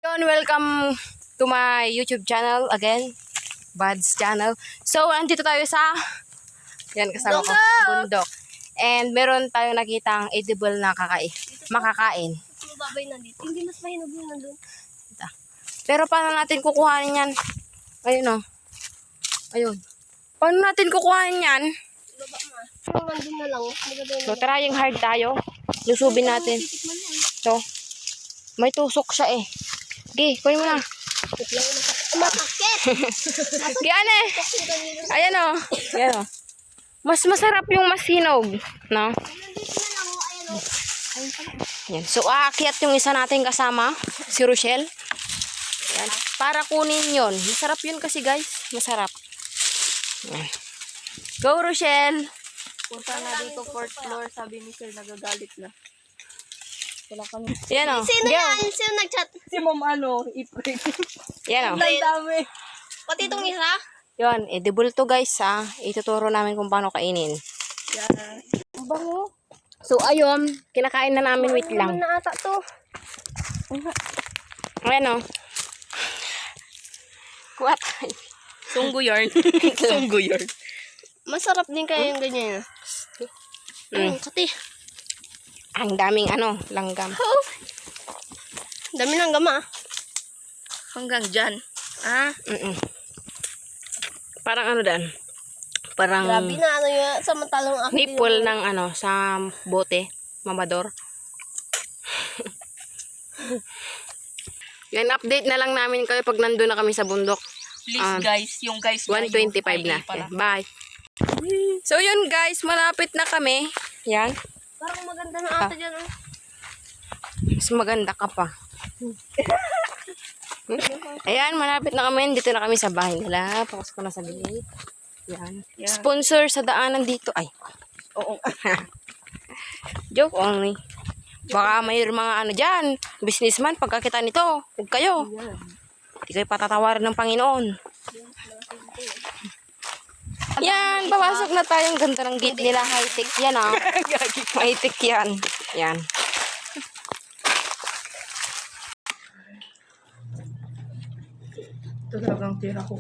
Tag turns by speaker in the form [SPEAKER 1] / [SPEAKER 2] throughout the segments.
[SPEAKER 1] Welcome to my YouTube channel again, Bud's channel. So, andito tayo sa kasama ko, bundok. And meron tayong nakitang edible na makakain.
[SPEAKER 2] Mababay na dito. Hindi mas mahinog yun nandun.
[SPEAKER 1] Pero paano natin kukuhanin yan? Ayun o. Ayun. Paano natin kukuhanin yan?
[SPEAKER 2] Baba ma. Pero nandun na lang.
[SPEAKER 1] So, trying hard tayo. Lusubin natin. So, may tusok siya eh. Okay, kunin mo na.
[SPEAKER 2] Matakit!
[SPEAKER 1] Gian eh. Ayan o. Ayan o. Mas masarap yung mas hinog. No?
[SPEAKER 2] Nandito na lang. Ayan o. Ayun pala.
[SPEAKER 1] Yan. So, aakyat yung isa nating kasama, si Rochelle. Yan. Para kunin yon. Masarap yun kasi guys. Masarap. Yan. Go, Rochelle!
[SPEAKER 2] Punta na dito 4th floor. Sabi ni Sir, nagagalit na. Wala kami.
[SPEAKER 1] Yan o.
[SPEAKER 2] Sino yan? Sino nag-chat?
[SPEAKER 3] Si Ma'am Ipre.
[SPEAKER 1] Yan o.
[SPEAKER 3] Ang dami.
[SPEAKER 2] Pati itong isa?
[SPEAKER 1] Yan. Edible to guys ha. Ituturo namin kung paano kainin.
[SPEAKER 3] Yan.
[SPEAKER 2] Ang bango.
[SPEAKER 1] So, ayun. Kinakain na namin. Wait lang.
[SPEAKER 2] Ano na ata to?
[SPEAKER 1] Ayan o. What?
[SPEAKER 3] Sunggo yarn. Sunggo yarn.
[SPEAKER 2] Masarap din kaya yung ganyan. Kati.
[SPEAKER 1] Ang daming langgam.
[SPEAKER 2] Oh. Dami ng gama.
[SPEAKER 3] Hanggang dyan.
[SPEAKER 2] Ah.
[SPEAKER 1] Parang dan. Parang
[SPEAKER 2] Grabe na yun. Samantalang ako.
[SPEAKER 1] nipple ng sa bote. Mamador. Yan, update na lang namin kayo pag nandun na kami sa bundok.
[SPEAKER 3] Please guys, yung guys
[SPEAKER 1] 1:25 na. Yan, bye. So yun guys, malapit na kami. Yan.
[SPEAKER 2] Parang maganda na ata dyan.
[SPEAKER 1] Mas maganda ka pa. Ayan, malapit na kami. Dito na kami sa bahay nila. Pakas ko na sa gilid. Yan.
[SPEAKER 3] Yeah.
[SPEAKER 1] Sponsor sa daanan dito. Ay.
[SPEAKER 3] Oo.
[SPEAKER 1] Joke only. Baka may mga dyan. Businessman, pagkakita nito. Huwag kayo. Hindi kayo patatawarin ng Panginoon. Yan, papasok na tayong ganda ng gate nila. High-tech yan High-tech yan. Yan.
[SPEAKER 3] Ito talagang tira ko.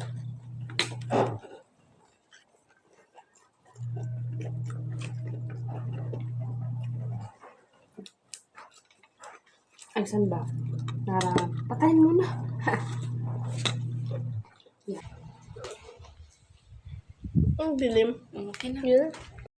[SPEAKER 1] Ay, saan ba? Patayin mo na.
[SPEAKER 2] Ang dilim.
[SPEAKER 1] Okay na.
[SPEAKER 2] Yun.